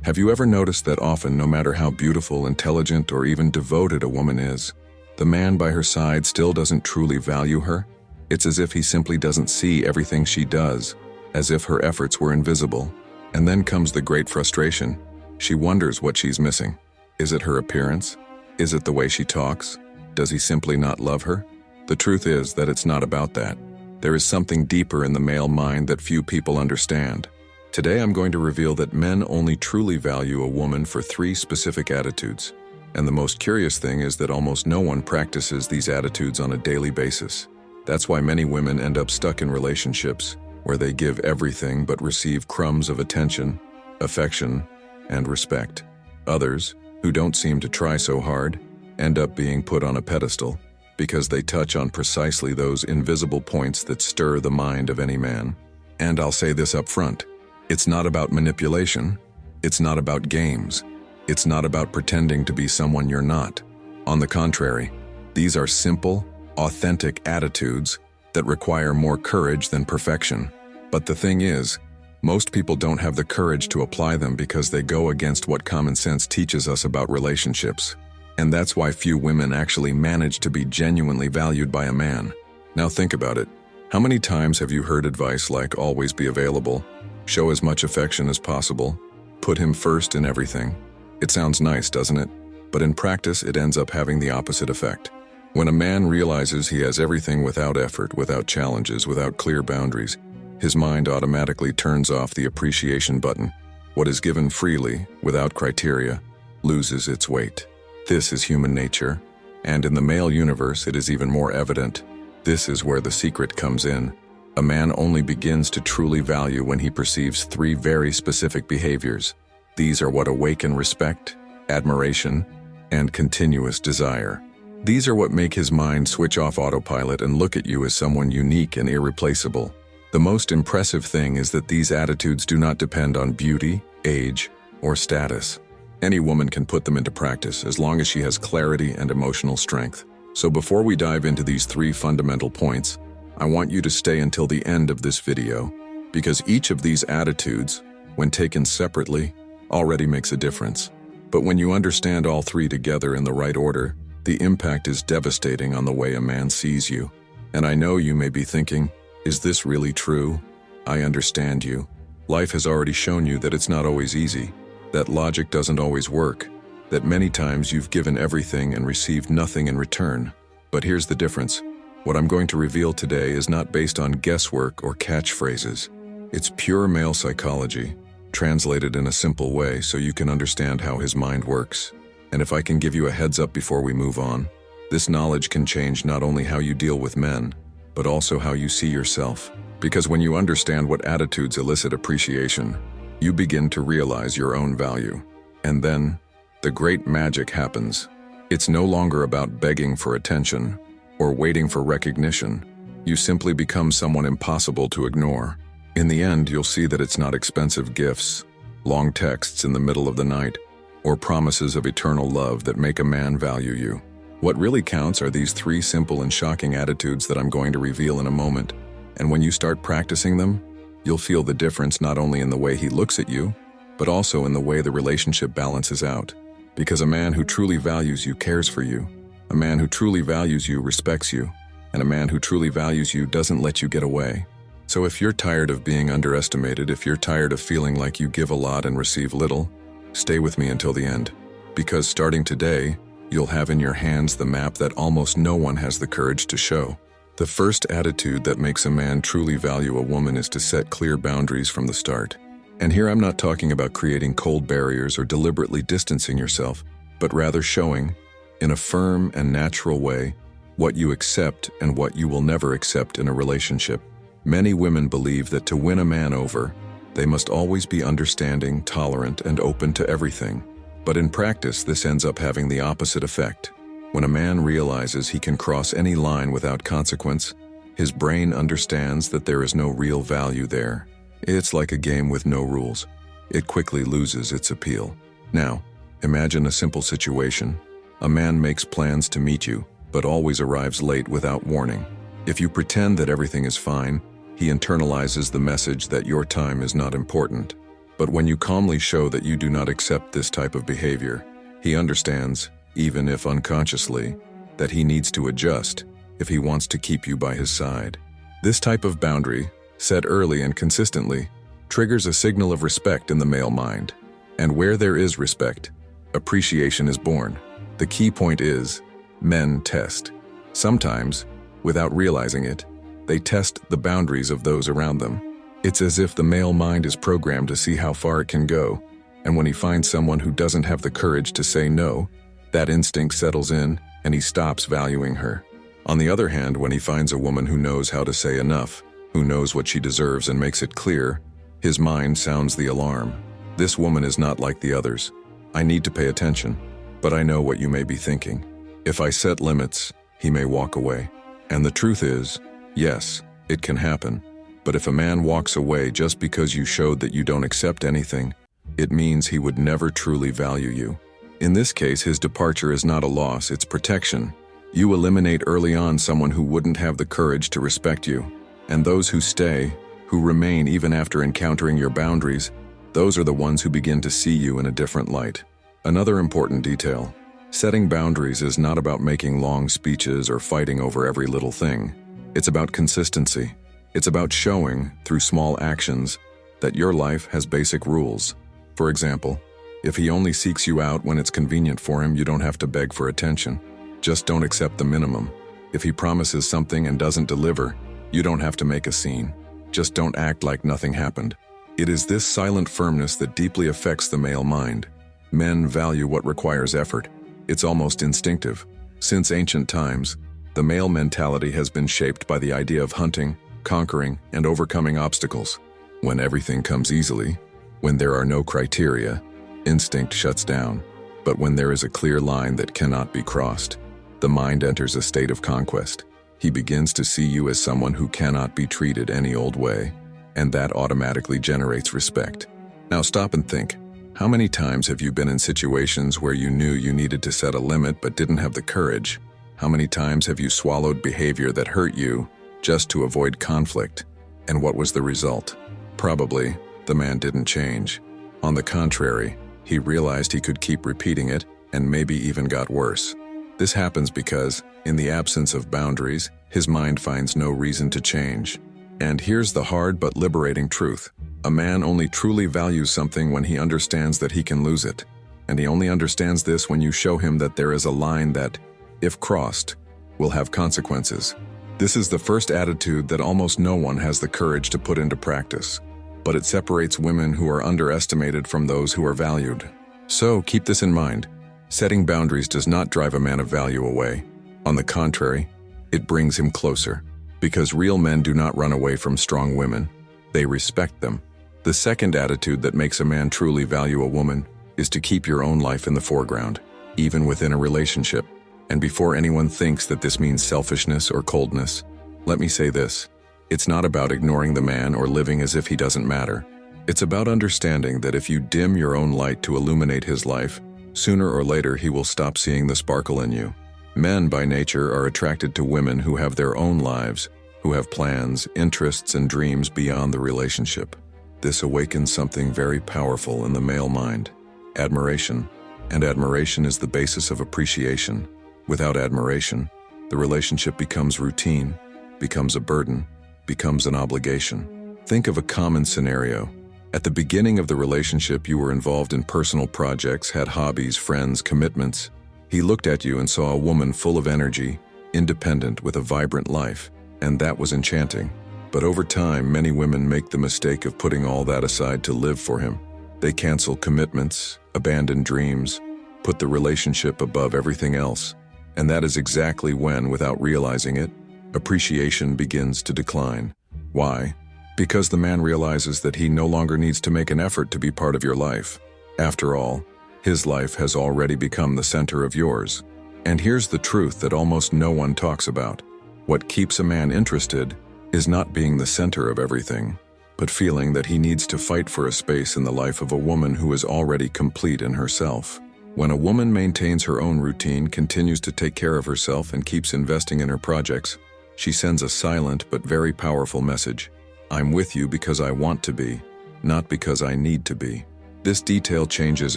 Have you ever noticed that often, no matter how beautiful, intelligent, or even devoted a woman is, the man by her side still doesn't truly value her? It's as if he simply doesn't see everything she does, as if her efforts were invisible. And then comes the great frustration. She wonders what she's missing. Is it her appearance? Is it the way she talks? Does he simply not love her? The truth is that it's not about that. There is something deeper in the male mind that few people understand. Today I'm going to reveal that men only truly value a woman for 3 specific attitudes. And the most curious thing is that almost no one practices these attitudes on a daily basis. That's why many women end up stuck in relationships where they give everything but receive crumbs of attention, affection, and respect. Others, who don't seem to try so hard, end up being put on a pedestal because they touch on precisely those invisible points that stir the mind of any man. And I'll say this up front. It's not about manipulation. It's not about games. It's not about pretending to be someone you're not. On the contrary, these are simple, authentic attitudes that require more courage than perfection. But the thing is, most people don't have the courage to apply them because they go against what common sense teaches us about relationships. And that's why few women actually manage to be genuinely valued by a man. Now think about it. How many times have you heard advice like always be available, show as much affection as possible, put him first in everything? It sounds nice, doesn't it? But in practice, it ends up having the opposite effect. When a man realizes he has everything without effort, without challenges, without clear boundaries, his mind automatically turns off the appreciation button. What is given freely, without criteria, loses its weight. This is human nature, and in the male universe it is even more evident. This is where the secret comes in. A man only begins to truly value when he perceives 3 very specific behaviors. These are what awaken respect, admiration, and continuous desire. These are what make his mind switch off autopilot and look at you as someone unique and irreplaceable. The most impressive thing is that these attitudes do not depend on beauty, age, or status. Any woman can put them into practice as long as she has clarity and emotional strength. So before we dive into these 3 fundamental points, I want you to stay until the end of this video, because each of these attitudes, when taken separately, already makes a difference. But when you understand all 3 together in the right order, the impact is devastating on the way a man sees you. And I know you may be thinking, is this really true? I understand you. Life has already shown you that it's not always easy, that logic doesn't always work, that many times you've given everything and received nothing in return. But here's the difference. What I'm going to reveal today is not based on guesswork or catchphrases. It's pure male psychology, translated in a simple way so you can understand how his mind works. And if I can give you a heads up before we move on, this knowledge can change not only how you deal with men, but also how you see yourself. Because when you understand what attitudes elicit appreciation, you begin to realize your own value. And then, the great magic happens. It's no longer about begging for attention or waiting for recognition. You simply become someone impossible to ignore. In the end, you'll see that it's not expensive gifts, long texts in the middle of the night, or promises of eternal love that make a man value you. What really counts are these 3 simple and shocking attitudes that I'm going to reveal in a moment. And when you start practicing them, you'll feel the difference not only in the way he looks at you, but also in the way the relationship balances out. Because a man who truly values you cares for you. A man who truly values you respects you. And a man who truly values you doesn't let you get away. So if you're tired of being underestimated, if you're tired of feeling like you give a lot and receive little, stay with me until the end. Because starting today, you'll have in your hands the map that almost no one has the courage to show. The first attitude that makes a man truly value a woman is to set clear boundaries from the start. And here I'm not talking about creating cold barriers or deliberately distancing yourself, but rather showing, in a firm and natural way, what you accept and what you will never accept in a relationship. Many women believe that to win a man over, they must always be understanding, tolerant, and open to everything. But in practice, this ends up having the opposite effect. When a man realizes he can cross any line without consequence, his brain understands that there is no real value there. It's like a game with no rules. It quickly loses its appeal. Now, imagine a simple situation. A man makes plans to meet you, but always arrives late without warning. If you pretend that everything is fine, he internalizes the message that your time is not important. But when you calmly show that you do not accept this type of behavior, he understands, even if unconsciously, that he needs to adjust if he wants to keep you by his side. This type of boundary, set early and consistently, triggers a signal of respect in the male mind. And where there is respect, appreciation is born. The key point is, men test. Sometimes, without realizing it, they test the boundaries of those around them. It's as if the male mind is programmed to see how far it can go, and when he finds someone who doesn't have the courage to say no, that instinct settles in and he stops valuing her. On the other hand, when he finds a woman who knows how to say enough, who knows what she deserves and makes it clear, his mind sounds the alarm. This woman is not like the others. I need to pay attention, but I know what you may be thinking. If I set limits, he may walk away. And the truth is, yes, it can happen. But if a man walks away just because you showed that you don't accept anything, it means he would never truly value you. In this case, his departure is not a loss, it's protection. You eliminate early on someone who wouldn't have the courage to respect you. And those who stay, who remain even after encountering your boundaries, those are the ones who begin to see you in a different light. Another important detail: setting boundaries is not about making long speeches or fighting over every little thing. It's about consistency. It's about showing, through small actions, that your life has basic rules. For example, if he only seeks you out when it's convenient for him, you don't have to beg for attention. Just don't accept the minimum. If he promises something and doesn't deliver, you don't have to make a scene. Just don't act like nothing happened. It is this silent firmness that deeply affects the male mind. Men value what requires effort. It's almost instinctive. Since ancient times, the male mentality has been shaped by the idea of hunting, conquering, and overcoming obstacles. When everything comes easily, when there are no criteria, instinct shuts down. But when there is a clear line that cannot be crossed, the mind enters a state of conquest. He begins to see you as someone who cannot be treated any old way, and that automatically generates respect. Now stop and think. How many times have you been in situations where you knew you needed to set a limit but didn't have the courage? How many times have you swallowed behavior that hurt you just to avoid conflict? And what was the result? Probably, the man didn't change. On the contrary, he realized he could keep repeating it and maybe even got worse. This happens because, in the absence of boundaries, his mind finds no reason to change. And here's the hard but liberating truth. A man only truly values something when he understands that he can lose it. And he only understands this when you show him that there is a line that, if crossed, will have consequences. This is the first attitude that almost no one has the courage to put into practice. But it separates women who are underestimated from those who are valued. So keep this in mind. Setting boundaries does not drive a man of value away. On the contrary, it brings him closer. Because real men do not run away from strong women. They respect them. The second attitude that makes a man truly value a woman is to keep your own life in the foreground, even within a relationship. And before anyone thinks that this means selfishness or coldness, let me say this. It's not about ignoring the man or living as if he doesn't matter. It's about understanding that if you dim your own light to illuminate his life, sooner or later he will stop seeing the sparkle in you. Men by nature are attracted to women who have their own lives, who have plans, interests, and dreams beyond the relationship. This awakens something very powerful in the male mind: admiration. And admiration is the basis of appreciation. Without admiration, the relationship becomes routine, becomes a burden, becomes an obligation. Think of a common scenario. At the beginning of the relationship, you were involved in personal projects, had hobbies, friends, commitments. He looked at you and saw a woman full of energy, independent, with a vibrant life, and that was enchanting. But over time, many women make the mistake of putting all that aside to live for him. They cancel commitments, abandon dreams, put the relationship above everything else. And that is exactly when, without realizing it, appreciation begins to decline. Why? Because the man realizes that he no longer needs to make an effort to be part of your life. After all, his life has already become the center of yours. And here's the truth that almost no one talks about. What keeps a man interested is not being the center of everything, but feeling that he needs to fight for a space in the life of a woman who is already complete in herself. When a woman maintains her own routine, continues to take care of herself, and keeps investing in her projects, she sends a silent but very powerful message. I'm with you because I want to be. not because I need to be. This detail changes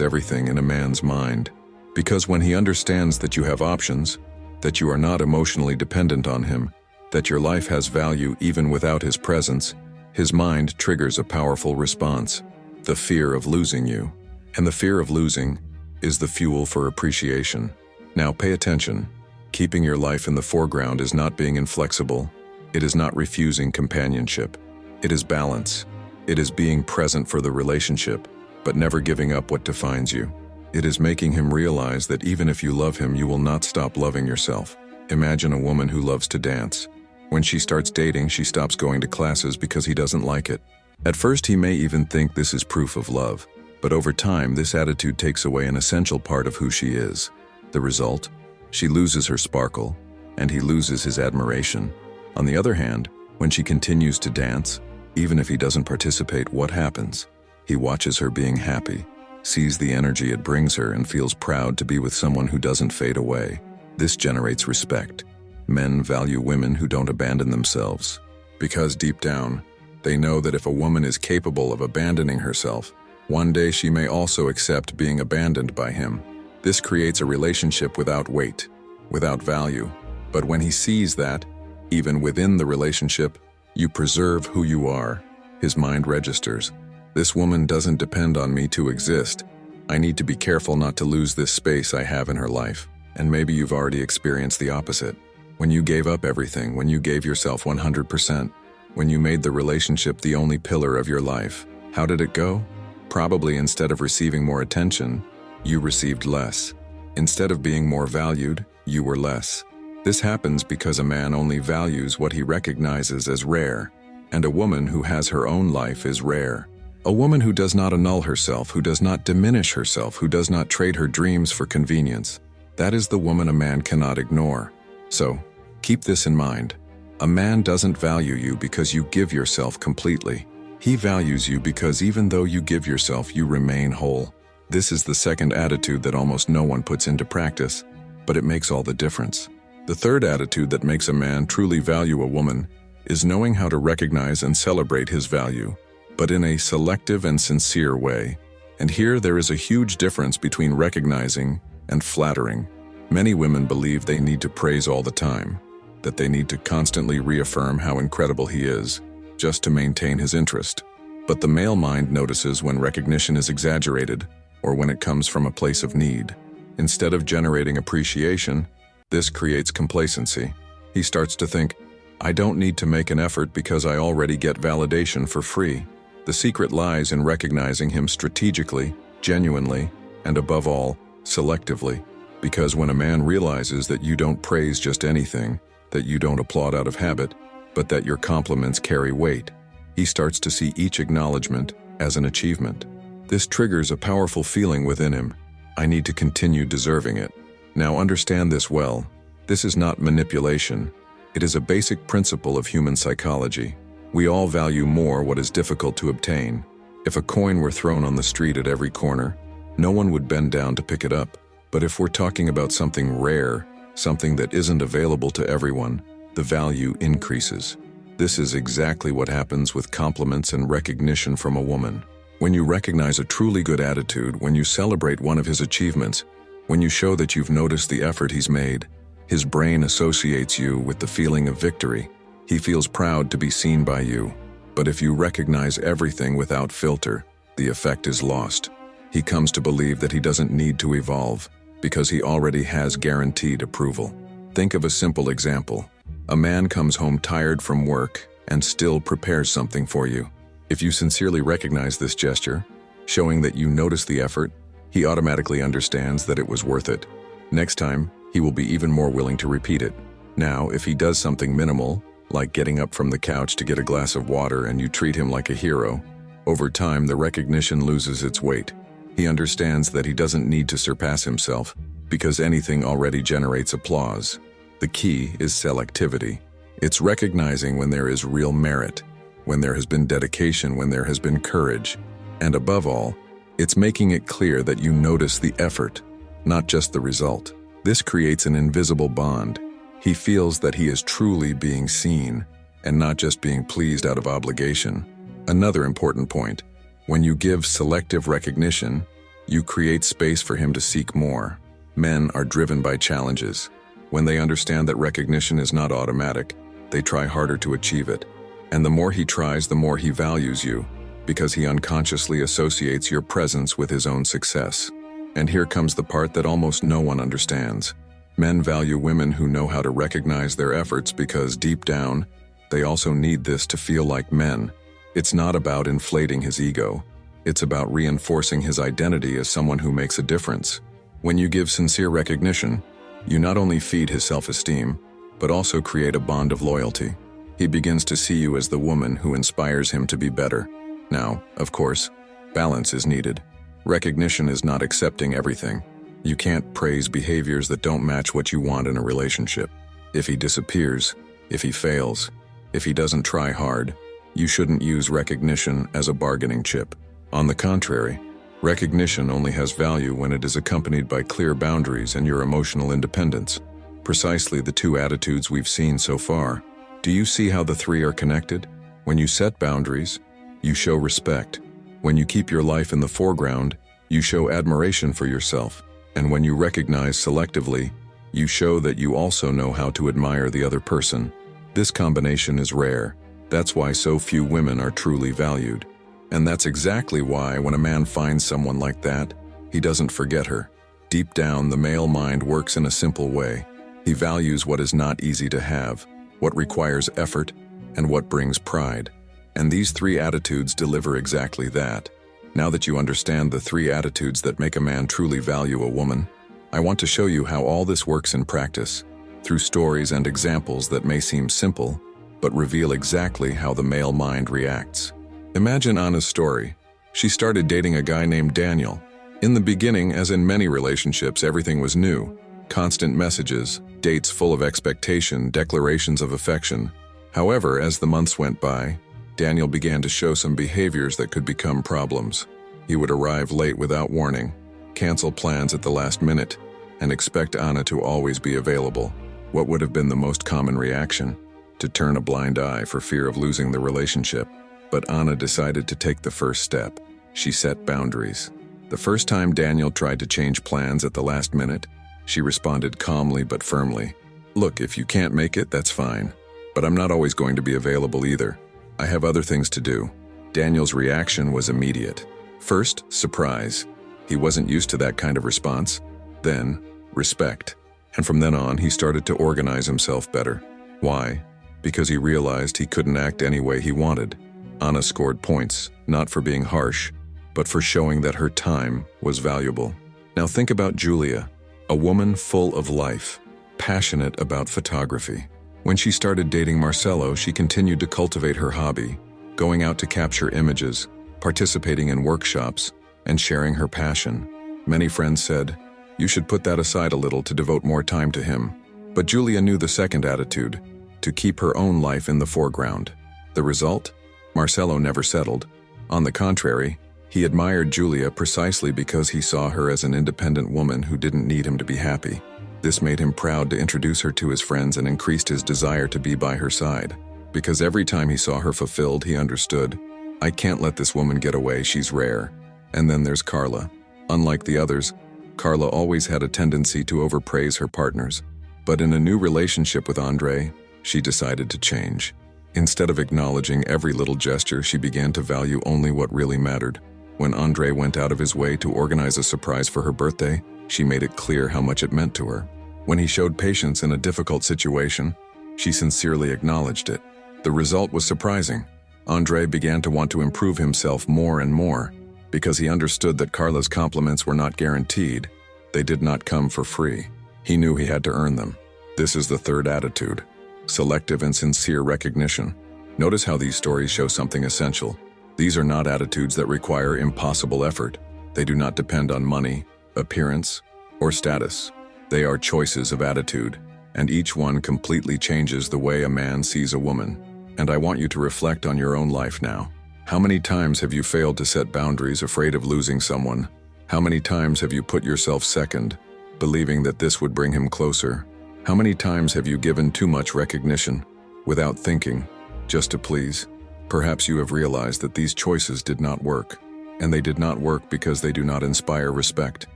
everything in a man's mind, because when he understands that you have options, that you are not emotionally dependent on him, that your life has value even without his presence, his mind triggers a powerful response: the fear of losing you. And the fear of losing is the fuel for appreciation. Now pay attention. Keeping your life in the foreground is not being inflexible. It is not refusing companionship. It is balance. It is being present for the relationship, but never giving up what defines you. It is making him realize that even if you love him, you will not stop loving yourself. Imagine a woman who loves to dance. When she starts dating, she stops going to classes because he doesn't like it. At first, he may even think this is proof of love, but over time, this attitude takes away an essential part of who she is. The result? She loses her sparkle, and he loses his admiration. On the other hand, when she continues to dance, even if he doesn't participate, what happens? He watches her being happy, sees the energy it brings her, and feels proud to be with someone who doesn't fade away. This generates respect. Men value women who don't abandon themselves, because deep down, they know that if a woman is capable of abandoning herself, one day she may also accept being abandoned by him. This creates a relationship without weight, without value. But when he sees that, even within the relationship, you preserve who you are, his mind registers: this woman doesn't depend on me to exist. I need to be careful not to lose this space I have in her life. And maybe you've already experienced the opposite. When you gave up everything, when you gave yourself 100%, when you made the relationship the only pillar of your life, how did it go? Probably instead of receiving more attention, you received less. Instead of being more valued, you were less. This happens because a man only values what he recognizes as rare, and a woman who has her own life is rare. A woman who does not annul herself, who does not diminish herself, who does not trade her dreams for convenience. That is the woman a man cannot ignore. So, keep this in mind. A man doesn't value you because you give yourself completely. He values you because even though you give yourself, you remain whole. This is the second attitude that almost no one puts into practice, but it makes all the difference. The third attitude that makes a man truly value a woman is knowing how to recognize and celebrate his value, but in a selective and sincere way. And here there is a huge difference between recognizing and flattering. Many women believe they need to praise all the time, that they need to constantly reaffirm how incredible he is, just to maintain his interest. But the male mind notices when recognition is exaggerated, or when it comes from a place of need. Instead of generating appreciation, this creates complacency. He starts to think, I don't need to make an effort because I already get validation for free. The secret lies in recognizing him strategically, genuinely, and above all, selectively. Because when a man realizes that you don't praise just anything, that you don't applaud out of habit, but that your compliments carry weight, he starts to see each acknowledgement as an achievement. This triggers a powerful feeling within him. I need to continue deserving it. Now understand this well. This is not manipulation. It is a basic principle of human psychology. We all value more what is difficult to obtain. If a coin were thrown on the street at every corner, no one would bend down to pick it up. But if we're talking about something rare, something that isn't available to everyone, the value increases. This is exactly what happens with compliments and recognition from a woman. When you recognize a truly good attitude, when you celebrate one of his achievements, when you show that you've noticed the effort he's made, his brain associates you with the feeling of victory. He feels proud to be seen by you. But if you recognize everything without filter, the effect is lost. He comes to believe that he doesn't need to evolve, because he already has guaranteed approval. Think of a simple example. A man comes home tired from work and still prepares something for you. If you sincerely recognize this gesture, showing that you notice the effort, he automatically understands that it was worth it. Next time, he will be even more willing to repeat it. Now, if he does something minimal, like getting up from the couch to get a glass of water and you treat him like a hero, over time the recognition loses its weight. He understands that he doesn't need to surpass himself, because anything already generates applause. The key is selectivity. It's recognizing when there is real merit, when there has been dedication, when there has been courage. And above all, it's making it clear that you notice the effort, not just the result. This creates an invisible bond. He feels that he is truly being seen, and not just being pleased out of obligation. Another important point. When you give selective recognition, you create space for him to seek more. Men are driven by challenges. When they understand that recognition is not automatic, they try harder to achieve it. And the more he tries, the more he values you, because he unconsciously associates your presence with his own success. And here comes the part that almost no one understands. Men value women who know how to recognize their efforts because deep down, they also need this to feel like men. It's not about inflating his ego. It's about reinforcing his identity as someone who makes a difference. When you give sincere recognition, you not only feed his self-esteem, but also create a bond of loyalty. He begins to see you as the woman who inspires him to be better. Now, of course, balance is needed. Recognition is not accepting everything. You can't praise behaviors that don't match what you want in a relationship. If he disappears, if he fails, if he doesn't try hard, you shouldn't use recognition as a bargaining chip. On the contrary, recognition only has value when it is accompanied by clear boundaries and your emotional independence. Precisely the two attitudes we've seen so far. Do you see how the three are connected? When you set boundaries, you show respect. When you keep your life in the foreground, you show admiration for yourself. And when you recognize selectively, you show that you also know how to admire the other person. This combination is rare. That's why so few women are truly valued. And that's exactly why when a man finds someone like that, he doesn't forget her. Deep down, the male mind works in a simple way. He values what is not easy to have, what requires effort, and what brings pride. And these three attitudes deliver exactly that. Now that you understand the three attitudes that make a man truly value a woman, I want to show you how all this works in practice, through stories and examples that may seem simple, but reveal exactly how the male mind reacts. Imagine Anna's story. She started dating a guy named Daniel. In the beginning, as in many relationships, everything was new. Constant messages, dates full of expectation, declarations of affection. However, as the months went by, Daniel began to show some behaviors that could become problems. He would arrive late without warning, cancel plans at the last minute, and expect Anna to always be available. What would have been the most common reaction? To turn a blind eye for fear of losing the relationship. But Anna decided to take the first step. She set boundaries. The first time Daniel tried to change plans at the last minute, she responded calmly but firmly. Look, if you can't make it, that's fine. But I'm not always going to be available either. I have other things to do. Daniel's reaction was immediate. First, surprise. He wasn't used to that kind of response. Then, respect. And from then on, he started to organize himself better. Why? Because he realized he couldn't act any way he wanted. Anna scored points, not for being harsh, but for showing that her time was valuable. Now think about Julia, a woman full of life, passionate about photography. When she started dating Marcelo, she continued to cultivate her hobby, going out to capture images, participating in workshops, and sharing her passion. Many friends said, "You should put that aside a little to devote more time to him." But Julia knew the second attitude, to keep her own life in the foreground. The result? Marcelo never settled. On the contrary, he admired Julia precisely because he saw her as an independent woman who didn't need him to be happy. This made him proud to introduce her to his friends and increased his desire to be by her side. Because every time he saw her fulfilled, he understood, I can't let this woman get away, she's rare. And then there's Carla. Unlike the others, Carla always had a tendency to overpraise her partners. But in a new relationship with Andre, she decided to change. Instead of acknowledging every little gesture, she began to value only what really mattered. When Andre went out of his way to organize a surprise for her birthday, she made it clear how much it meant to her. When he showed patience in a difficult situation, she sincerely acknowledged it. The result was surprising. Andre began to want to improve himself more and more, because he understood that Carla's compliments were not guaranteed. They did not come for free. He knew he had to earn them. This is the third attitude, selective and sincere recognition. Notice how these stories show something essential. These are not attitudes that require impossible effort. They do not depend on money, appearance, or status. They are choices of attitude, and each one completely changes the way a man sees a woman. And I want you to reflect on your own life now. How many times have you failed to set boundaries, afraid of losing someone? How many times have you put yourself second, believing that this would bring him closer? How many times have you given too much recognition, without thinking, just to please? Perhaps you have realized that these choices did not work. And they did not work because they do not inspire respect.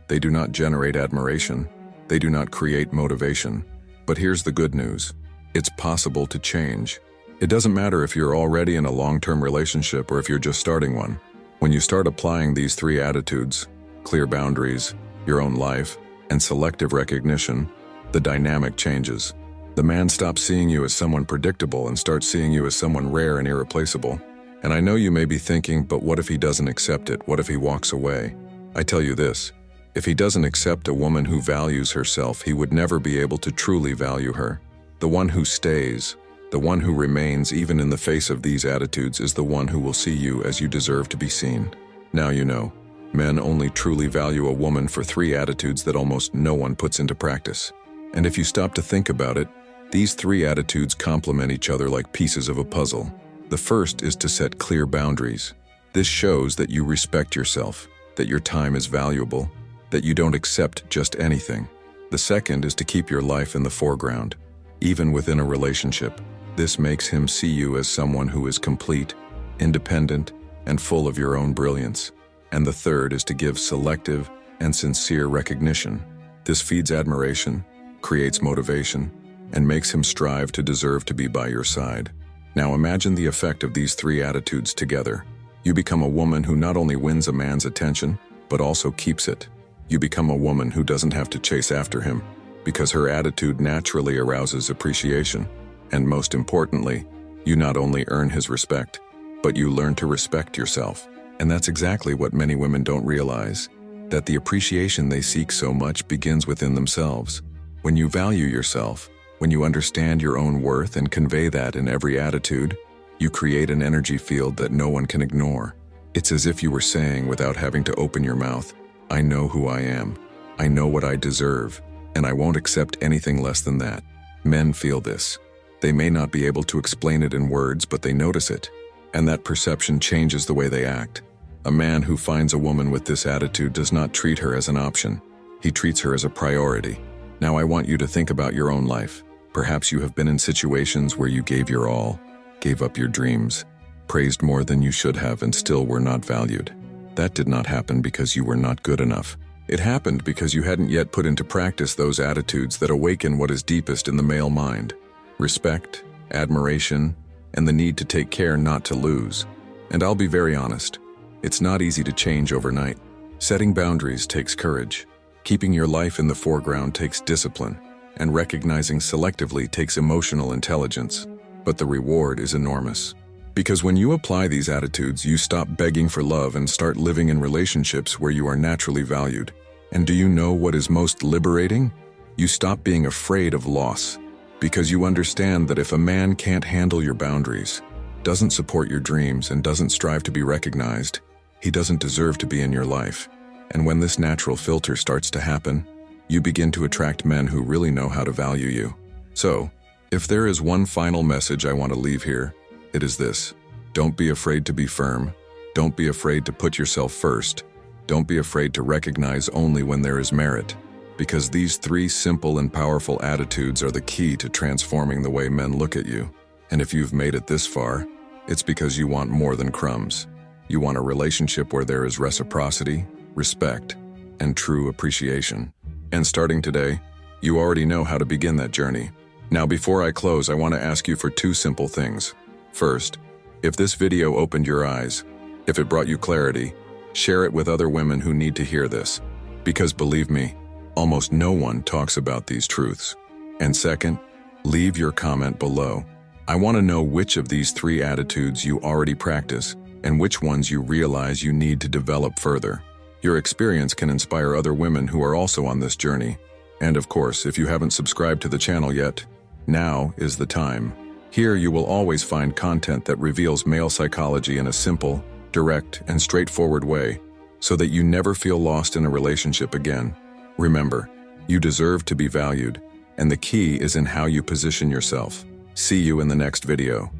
They do not generate admiration. They do not create motivation. But here's the good news. It's possible to change. It doesn't matter if you're already in a long-term relationship or if you're just starting one. When you start applying these 3 attitudes, clear boundaries, your own life, and selective recognition, the dynamic changes. The man stops seeing you as someone predictable and starts seeing you as someone rare and irreplaceable. And I know you may be thinking, but what if he doesn't accept it? What if he walks away? I tell you this, if he doesn't accept a woman who values herself, he would never be able to truly value her. The one who stays, the one who remains even in the face of these attitudes is the one who will see you as you deserve to be seen. Now you know, men only truly value a woman for 3 attitudes that almost no one puts into practice. And if you stop to think about it, these 3 attitudes complement each other like pieces of a puzzle. The first is to set clear boundaries. This shows that you respect yourself, that your time is valuable, that you don't accept just anything. The second is to keep your life in the foreground, even within a relationship. This makes him see you as someone who is complete, independent, and full of your own brilliance. And the third is to give selective and sincere recognition. This feeds admiration, creates motivation, and makes him strive to deserve to be by your side. Now imagine the effect of these 3 attitudes together. You become a woman who not only wins a man's attention, but also keeps it. You become a woman who doesn't have to chase after him, because her attitude naturally arouses appreciation. And most importantly, you not only earn his respect, but you learn to respect yourself. And that's exactly what many women don't realize, that the appreciation they seek so much begins within themselves. When you value yourself, when you understand your own worth and convey that in every attitude, you create an energy field that no one can ignore. It's as if you were saying, without having to open your mouth, I know who I am, I know what I deserve, and I won't accept anything less than that. Men feel this. They may not be able to explain it in words, but they notice it. And that perception changes the way they act. A man who finds a woman with this attitude does not treat her as an option. He treats her as a priority. Now I want you to think about your own life. Perhaps you have been in situations where you gave your all, gave up your dreams, praised more than you should have, and still were not valued. That did not happen because you were not good enough. It happened because you hadn't yet put into practice those attitudes that awaken what is deepest in the male mind: respect, admiration, and the need to take care not to lose. And I'll be very honest, it's not easy to change overnight. Setting boundaries takes courage. Keeping your life in the foreground takes discipline, and recognizing selectively takes emotional intelligence. But the reward is enormous. Because when you apply these attitudes, you stop begging for love and start living in relationships where you are naturally valued. And do you know what is most liberating? You stop being afraid of loss, because you understand that if a man can't handle your boundaries, doesn't support your dreams, and doesn't strive to be recognized, he doesn't deserve to be in your life. And when this natural filter starts to happen, you begin to attract men who really know how to value you. So, if there is one final message I want to leave here, it is this: don't be afraid to be firm. Don't be afraid to put yourself first. Don't be afraid to recognize only when there is merit. Because these 3 simple and powerful attitudes are the key to transforming the way men look at you. And if you've made it this far, it's because you want more than crumbs. You want a relationship where there is reciprocity, respect, and true appreciation. And starting today, you already know how to begin that journey. Now, before I close, I want to ask you for 2 simple things. First, if this video opened your eyes, if it brought you clarity, share it with other women who need to hear this. Because believe me, almost no one talks about these truths. And second, leave your comment below. I want to know which of these 3 attitudes you already practice and which ones you realize you need to develop further. Your experience can inspire other women who are also on this journey. And of course, if you haven't subscribed to the channel yet, now is the time. Here you will always find content that reveals male psychology in a simple, direct, and straightforward way, so that you never feel lost in a relationship again. Remember, you deserve to be valued, and the key is in how you position yourself. See you in the next video.